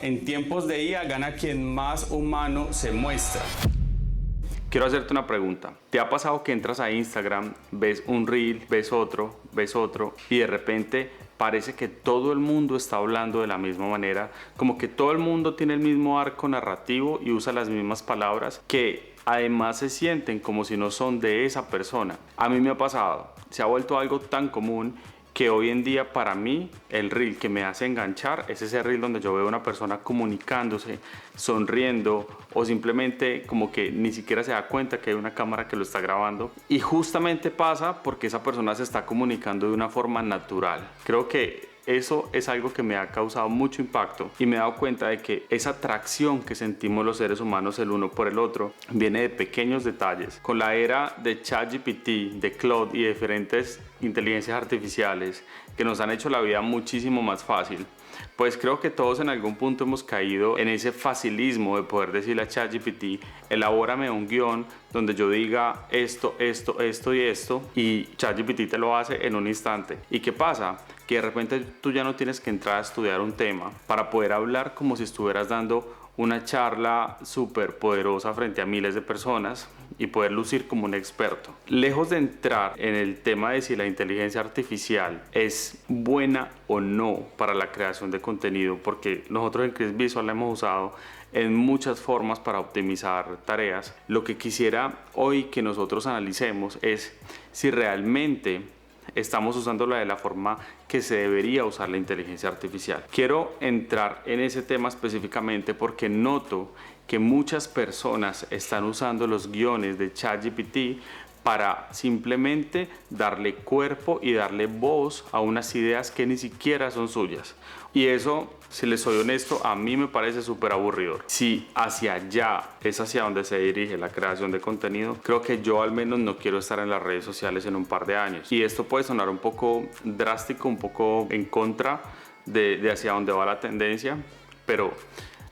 en tiempos de IA gana quien más humano se muestra. Quiero hacerte una pregunta. ¿Te ha pasado que entras a Instagram, ves un reel, ves otro y de repente parece que todo el mundo está hablando de la misma manera, como que todo el mundo tiene el mismo arco narrativo y usa las mismas palabras que además se sienten como si no son de esa persona? A mí me ha pasado, se ha vuelto algo tan común que hoy en día para mí el reel que me hace enganchar es ese reel donde yo veo a una persona comunicándose, sonriendo o simplemente como que ni siquiera se da cuenta que hay una cámara que lo está grabando, y justamente pasa porque esa persona se está comunicando de una forma natural. Creo que eso es algo que me ha causado mucho impacto y me he dado cuenta de que esa atracción que sentimos los seres humanos el uno por el otro viene de pequeños detalles. Con la era de ChatGPT, de Claude y de diferentes inteligencias artificiales que nos han hecho la vida muchísimo más fácil, pues creo que todos en algún punto hemos caído en ese facilismo de poder decirle a ChatGPT: elabórame un guión donde yo diga esto y ChatGPT te lo hace en un instante. ¿Y qué pasa? Que de repente tú ya no tienes que entrar a estudiar un tema para poder hablar como si estuvieras dando una charla súper poderosa frente a miles de personas y poder lucir como un experto. Lejos de entrar en el tema de si la inteligencia artificial es buena o no para la creación de contenido, porque nosotros en Cris Visual la hemos usado en muchas formas para optimizar tareas, lo que quisiera hoy que nosotros analicemos es si realmente estamos usándola de la forma que se debería usar la inteligencia artificial. Quiero entrar en ese tema específicamente porque noto que muchas personas están usando los guiones de ChatGPT para simplemente darle cuerpo y darle voz a unas ideas que ni siquiera son suyas. Y eso, si les soy honesto, a mí me parece súper aburridor. Si hacia allá es hacia donde se dirige la creación de contenido, creo que yo al menos no quiero estar en las redes sociales en un par de años. Y esto puede sonar un poco drástico, un poco en contra de hacia dónde va la tendencia, pero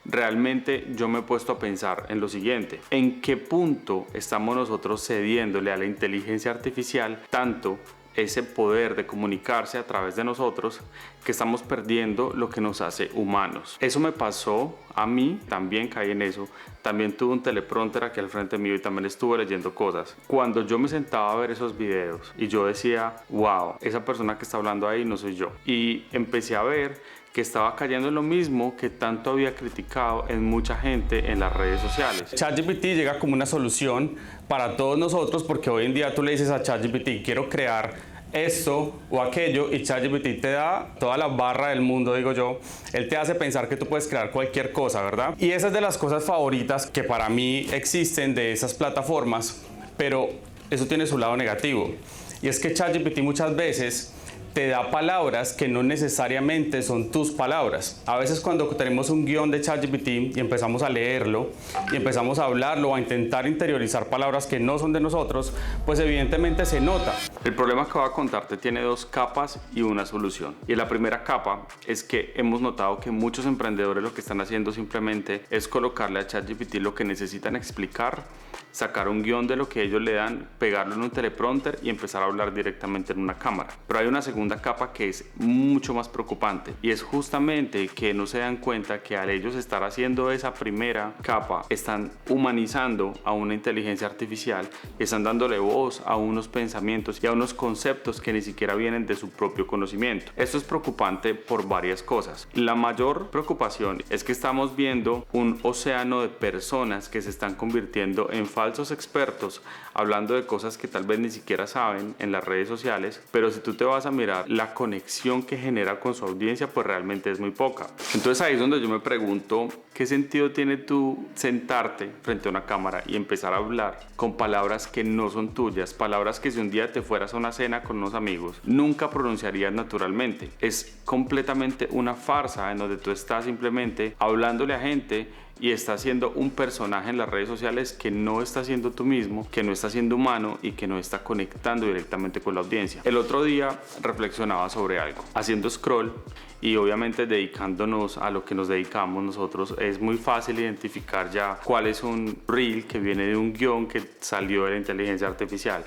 realmente yo me he puesto a pensar en lo siguiente: ¿en qué punto estamos nosotros cediéndole a la inteligencia artificial tanto ese poder de comunicarse a través de nosotros que estamos perdiendo lo que nos hace humanos? Eso me pasó a mí, también caí en eso. También tuve un teleprompter aquí al frente mío y también estuve leyendo cosas. Cuando yo me sentaba a ver esos videos y yo decía: wow, esa persona que está hablando ahí no soy yo, y empecé a ver que estaba cayendo en lo mismo que tanto había criticado en mucha gente en las redes sociales. ChatGPT llega como una solución para todos nosotros, porque hoy en día tú le dices a ChatGPT: quiero crear esto o aquello, y ChatGPT te da toda la barra del mundo, digo yo. Él te hace pensar que tú puedes crear cualquier cosa, ¿verdad? Y esa es de las cosas favoritas que para mí existen de esas plataformas, pero eso tiene su lado negativo, y es que ChatGPT muchas veces te da palabras que no necesariamente son tus palabras. A veces cuando tenemos un guión de ChatGPT y empezamos a leerlo y empezamos a hablarlo o a intentar interiorizar palabras que no son de nosotros, pues evidentemente se nota. El problema que voy a contarte tiene dos capas y una solución. Y la primera capa es que hemos notado que muchos emprendedores lo que están haciendo simplemente es colocarle a ChatGPT lo que necesitan explicar, sacar un guión de lo que ellos le dan, pegarlo en un teleprompter y empezar a hablar directamente en una cámara. Pero hay una segunda capa que es mucho más preocupante, y es justamente que no se dan cuenta que al ellos estar haciendo esa primera capa están humanizando a una inteligencia artificial y están dándole voz a unos pensamientos y a unos conceptos que ni siquiera vienen de su propio conocimiento. Esto es preocupante por varias cosas. La mayor preocupación es que estamos viendo un océano de personas que se están convirtiendo en falsos expertos, hablando de cosas que tal vez ni siquiera saben en las redes sociales, pero si tú te vas a mirar la conexión que genera con su audiencia, pues realmente es muy poca. Entonces ahí es donde yo me pregunto: ¿qué sentido tiene tú sentarte frente a una cámara y empezar a hablar con palabras que no son tuyas, palabras que si un día te fueras a una cena con unos amigos nunca pronunciarías naturalmente? Es completamente una farsa en donde tú estás simplemente hablándole a gente y está siendo un personaje en las redes sociales que no está siendo tú mismo, que no está siendo humano y que no está conectando directamente con la audiencia. El otro día reflexionaba sobre algo, haciendo scroll y obviamente dedicándonos a lo que nos dedicamos nosotros, es muy fácil identificar ya cuál es un reel que viene de un guión que salió de la inteligencia artificial.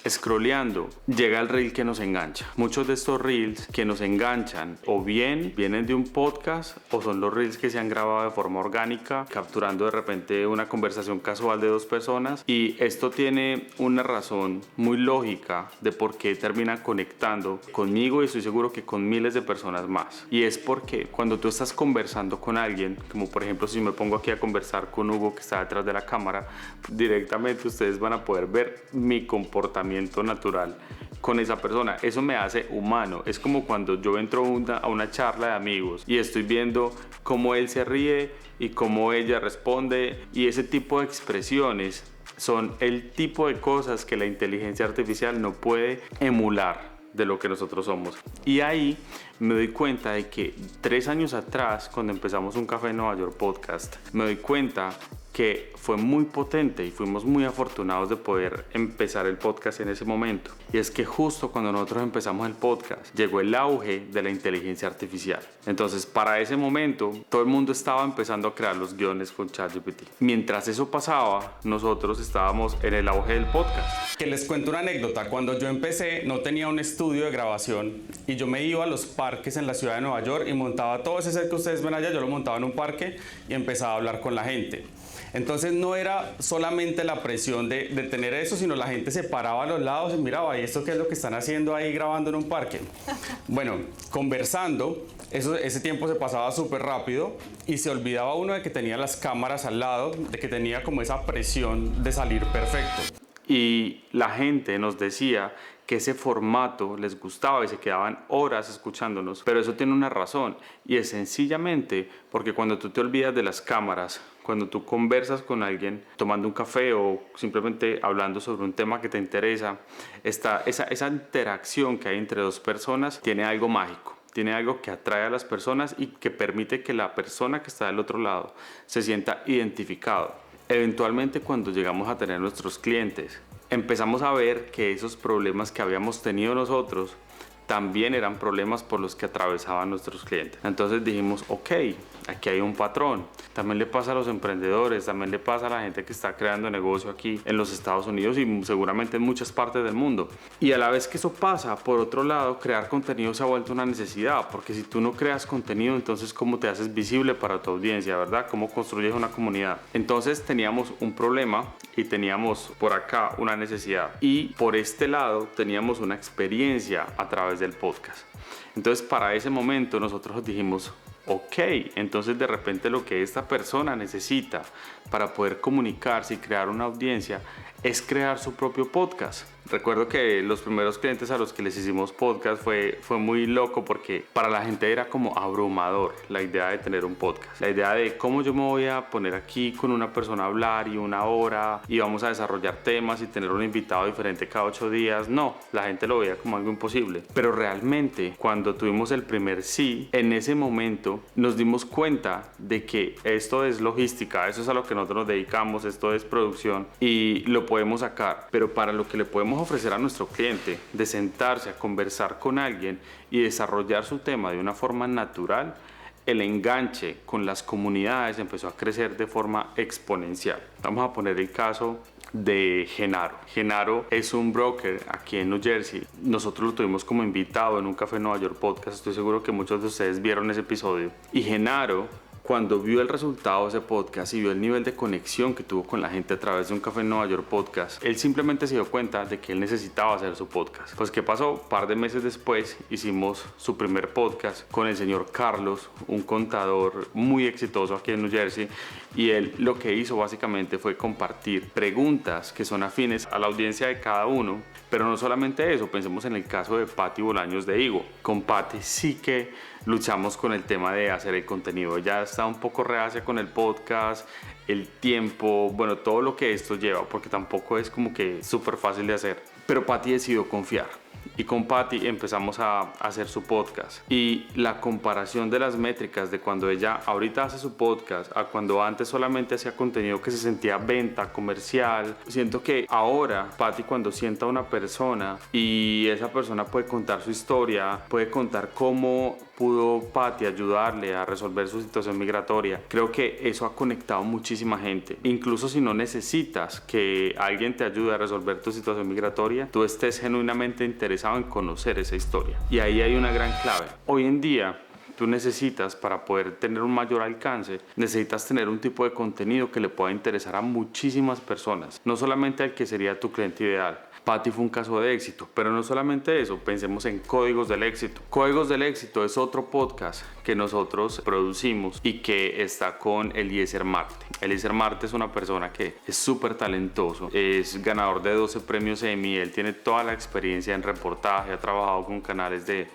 scrolleando, llega el reel que nos engancha. Muchos de estos reels que nos enganchan o bien vienen de un podcast o son los reels que se han grabado de forma orgánica, capturando de repente una conversación casual de dos personas, y esto tiene una razón muy lógica de por qué terminan conectando conmigo y estoy seguro que con miles de personas más. Y es porque cuando tú estás conversando con alguien, como por ejemplo si me pongo aquí a conversar con Hugo que está detrás de la cámara, directamente ustedes van a poder ver mi comportamiento natural con esa persona. Eso me hace humano. Es como cuando yo entro a una charla de amigos y estoy viendo cómo él se ríe y cómo ella responde, y ese tipo de expresiones son el tipo de cosas que la inteligencia artificial no puede emular de lo que nosotros somos. Y ahí me doy cuenta de que 3 años atrás, cuando empezamos Un Café en Nueva York podcast, me doy cuenta que fue muy potente y fuimos muy afortunados de poder empezar el podcast en ese momento. Y es que justo cuando nosotros empezamos el podcast llegó el auge de la inteligencia artificial. Entonces para ese momento todo el mundo estaba empezando a crear los guiones con ChatGPT. Mientras eso pasaba, nosotros estábamos en el auge del podcast. Que les cuento una anécdota. Cuando yo empecé no tenía un estudio de grabación y yo me iba a los parques en la ciudad de Nueva York y montaba todo ese set que ustedes ven allá, yo lo montaba en un parque y empezaba a hablar con la gente. Entonces no era solamente la presión de tener eso, sino la gente se paraba a los lados y miraba, ¿y esto qué es lo que están haciendo ahí grabando en un parque? Bueno, conversando, ese tiempo se pasaba súper rápido y se olvidaba uno de que tenía las cámaras al lado, de que tenía como esa presión de salir perfecto. Y la gente nos decía que ese formato les gustaba y se quedaban horas escuchándonos, pero eso tiene una razón, y es sencillamente porque cuando tú te olvidas de las cámaras, cuando tú conversas con alguien tomando un café o simplemente hablando sobre un tema que te interesa, esa interacción que hay entre dos personas tiene algo mágico. Tiene algo que atrae a las personas y que permite que la persona que está del otro lado se sienta identificado. Eventualmente, cuando llegamos a tener nuestros clientes, empezamos a ver que esos problemas que habíamos tenido nosotros también eran problemas por los que atravesaban nuestros clientes. Entonces dijimos, ok, aquí hay un patrón. También le pasa a los emprendedores, también le pasa a la gente que está creando negocio aquí en los Estados Unidos y seguramente en muchas partes del mundo. Y a la vez que eso pasa, por otro lado, crear contenido se ha vuelto una necesidad, porque si tú no creas contenido, entonces ¿cómo te haces visible para tu audiencia, verdad? ¿Cómo construyes una comunidad? Entonces teníamos un problema y teníamos por acá una necesidad, y por este lado teníamos una experiencia a través del podcast. Entonces para ese momento nosotros dijimos, ok, entonces de repente lo que esta persona necesita para poder comunicarse y crear una audiencia es crear su propio podcast. Recuerdo que los primeros clientes a los que les hicimos podcast fue muy loco, porque para la gente era como abrumador la idea de tener un podcast. La idea de cómo yo me voy a poner aquí con una persona a hablar y una hora y vamos a desarrollar temas y tener un invitado diferente cada 8 días. No, la gente lo veía como algo imposible. Pero realmente cuando tuvimos el primer sí, en ese momento nos dimos cuenta de que esto es logística, eso es a lo que nosotros nos dedicamos, esto es producción y lo podemos sacar. Pero para lo que le podemos ofrecer a nuestro cliente, de sentarse a conversar con alguien y desarrollar su tema de una forma natural, el enganche con las comunidades empezó a crecer de forma exponencial. Vamos a poner el caso de Genaro. Genaro es un broker aquí en New Jersey. Nosotros lo tuvimos como invitado en Un Café en Nueva York podcast. Estoy seguro que muchos de ustedes vieron ese episodio. Y Genaro, cuando vio el resultado de ese podcast y vio el nivel de conexión que tuvo con la gente a través de Un Café en Nueva York podcast, él simplemente se dio cuenta de que él necesitaba hacer su podcast. Pues ¿qué pasó? Un par de meses después hicimos su primer podcast con el señor Carlos, un contador muy exitoso aquí en New Jersey, y él lo que hizo básicamente fue compartir preguntas que son afines a la audiencia de cada uno. Pero no solamente eso, pensemos en el caso de Patti Bolaños de Higo. Con Patti sí que luchamos con el tema de hacer el contenido. Ella está un poco reacia con el podcast, el tiempo, bueno, todo lo que esto lleva, porque tampoco es como que súper fácil de hacer. Pero Patti decidió confiar. Y con Patti empezamos a hacer su podcast. Y la comparación de las métricas de cuando ella ahorita hace su podcast a cuando antes solamente hacía contenido que se sentía venta comercial, siento que ahora Patti, cuando sienta a una persona y esa persona puede contar su historia, puede contar cómo pudo Patti ayudarle a resolver su situación migratoria, creo que eso ha conectado muchísima gente. Incluso si no necesitas que alguien te ayude a resolver tu situación migratoria, tú estés genuinamente interesado en conocer esa historia. Y ahí hay una gran clave. Hoy en día, tú necesitas, para poder tener un mayor alcance, necesitas tener un tipo de contenido que le pueda interesar a muchísimas personas, no solamente al que sería tu cliente ideal. Patti fue un caso de éxito, pero no solamente eso, pensemos en Códigos del Éxito. Códigos del Éxito es otro podcast que nosotros producimos y que está con Eliezer Marte. Eliezer Marte es una persona que es súper talentoso, es ganador de 12 premios Emmy, él tiene toda la experiencia en reportaje, ha trabajado con canales de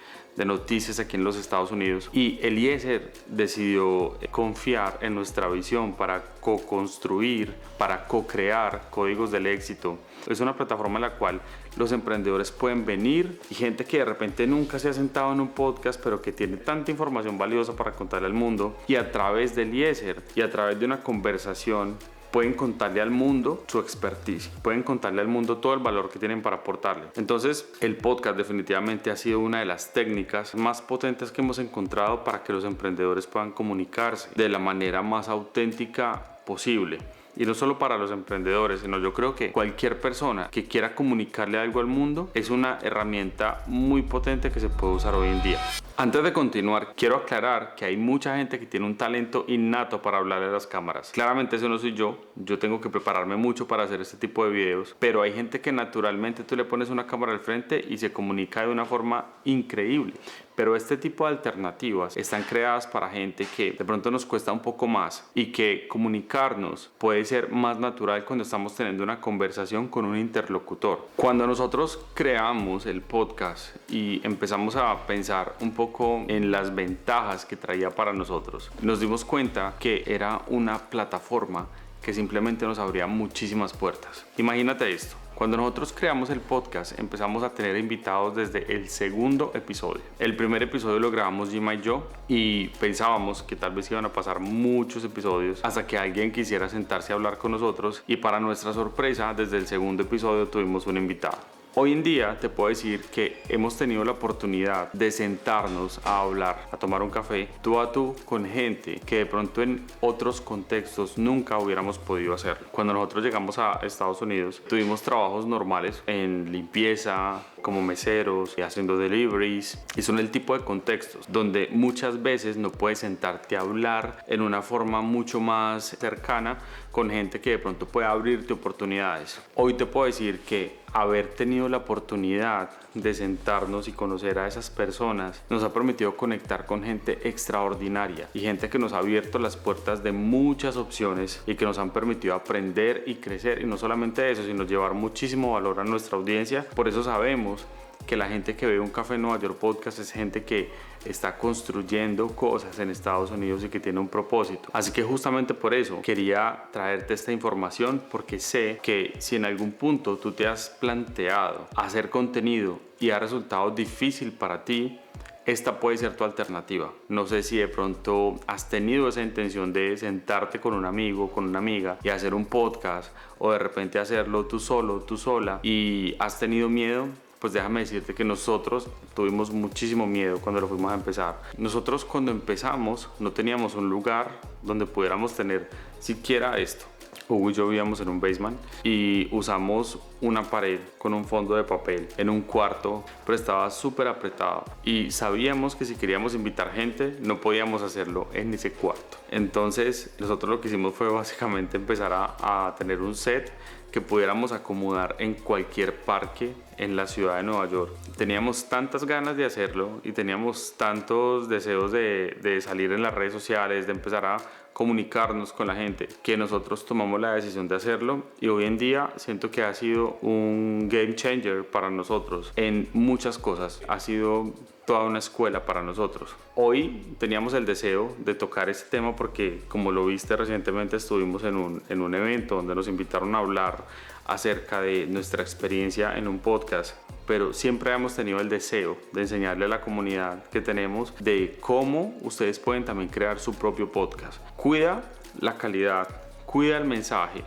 noticias aquí en los Estados Unidos, y Eliezer decidió confiar en nuestra visión para co-construir, para co-crear Códigos del Éxito. Es una plataforma en la cual los emprendedores pueden venir y gente que de repente nunca se ha sentado en un podcast pero que tiene tanta información valiosa para contarle al mundo, y a través de Eliezer y a través de una conversación pueden contarle al mundo su expertise, pueden contarle al mundo todo el valor que tienen para aportarle. Entonces, el podcast definitivamente ha sido una de las técnicas más potentes que hemos encontrado para que los emprendedores puedan comunicarse de la manera más auténtica posible. Y no solo para los emprendedores, sino yo creo que cualquier persona que quiera comunicarle algo al mundo es una herramienta muy potente que se puede usar hoy en día. Antes de continuar, quiero aclarar que hay mucha gente que tiene un talento innato para hablar a las cámaras. Claramente ese no soy yo tengo que prepararme mucho para hacer este tipo de videos, pero hay gente que naturalmente tú le pones una cámara al frente y se comunica de una forma increíble. Pero este tipo de alternativas están creadas para gente que de pronto nos cuesta un poco más y que comunicarnos puede ser más natural cuando estamos teniendo una conversación con un interlocutor. Cuando nosotros creamos el podcast y empezamos a pensar un poco en las ventajas que traía para nosotros, nos dimos cuenta que era una plataforma que simplemente nos abría muchísimas puertas. Imagínate esto. Cuando nosotros creamos el podcast, empezamos a tener invitados desde el segundo episodio. El primer episodio lo grabamos Gima y yo y pensábamos que tal vez iban a pasar muchos episodios hasta que alguien quisiera sentarse a hablar con nosotros, y para nuestra sorpresa, desde el segundo episodio tuvimos un invitado. Hoy en día te puedo decir que hemos tenido la oportunidad de sentarnos a hablar, a tomar un café tú a tú con gente que de pronto en otros contextos nunca hubiéramos podido hacerlo. Cuando nosotros llegamos a Estados Unidos, tuvimos trabajos normales en limpieza, como meseros, haciendo deliveries, y son el tipo de contextos donde muchas veces no puedes sentarte a hablar en una forma mucho más cercana con gente que de pronto puede abrirte oportunidades. Hoy te puedo decir que haber tenido la oportunidad de sentarnos y conocer a esas personas nos ha permitido conectar con gente extraordinaria y gente que nos ha abierto las puertas de muchas opciones y que nos han permitido aprender y crecer, y no solamente eso, sino llevar muchísimo valor a nuestra audiencia. Por eso sabemos que la gente que ve un Café en Nueva York podcast es gente que está construyendo cosas en Estados Unidos y que tiene un propósito. Así que justamente por eso quería traerte esta información, porque sé que si en algún punto tú te has planteado hacer contenido y ha resultado difícil para ti, esta puede ser tu alternativa. No sé si de pronto has tenido esa intención de sentarte con un amigo, con una amiga y hacer un podcast, o de repente hacerlo tú solo, tú sola, y has tenido miedo. Pues déjame decirte que nosotros tuvimos muchísimo miedo cuando lo fuimos a empezar. Nosotros cuando empezamos no teníamos un lugar donde pudiéramos tener siquiera esto. Hugo y yo vivíamos en un basement y usamos una pared con un fondo de papel en un cuarto, pero estaba súper apretado y sabíamos que si queríamos invitar gente no podíamos hacerlo en ese cuarto. Entonces nosotros lo que hicimos fue básicamente empezar a tener un set que pudiéramos acomodar en cualquier parque en la ciudad de Nueva York. Teníamos tantas ganas de hacerlo y teníamos tantos deseos de salir en las redes sociales, de empezar a comunicarnos con la gente, que nosotros tomamos la decisión de hacerlo, y hoy en día siento que ha sido un game changer para nosotros en muchas cosas. Ha sido toda una escuela para nosotros. Hoy teníamos el deseo de tocar este tema porque, como lo viste recientemente, estuvimos en un evento donde nos invitaron a hablar acerca de nuestra experiencia en un podcast, pero siempre hemos tenido el deseo de enseñarle a la comunidad que tenemos de cómo ustedes pueden también crear su propio podcast. Cuida la calidad, cuida el mensaje,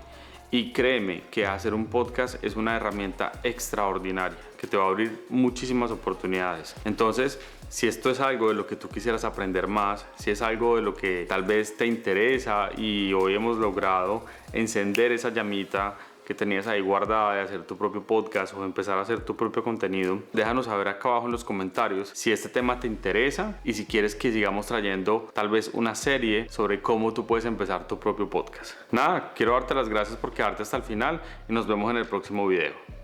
y créeme que hacer un podcast es una herramienta extraordinaria que te va a abrir muchísimas oportunidades. Entonces, Si esto es algo de lo que tú quisieras aprender más, si es algo de lo que tal vez te interesa y hoy hemos logrado encender esa llamita que tenías ahí guardada de hacer tu propio podcast o empezar a hacer tu propio contenido, déjanos saber acá abajo en los comentarios si este tema te interesa y si quieres que sigamos trayendo tal vez una serie sobre cómo tú puedes empezar tu propio podcast. Nada, quiero darte las gracias por quedarte hasta el final y nos vemos en el próximo video.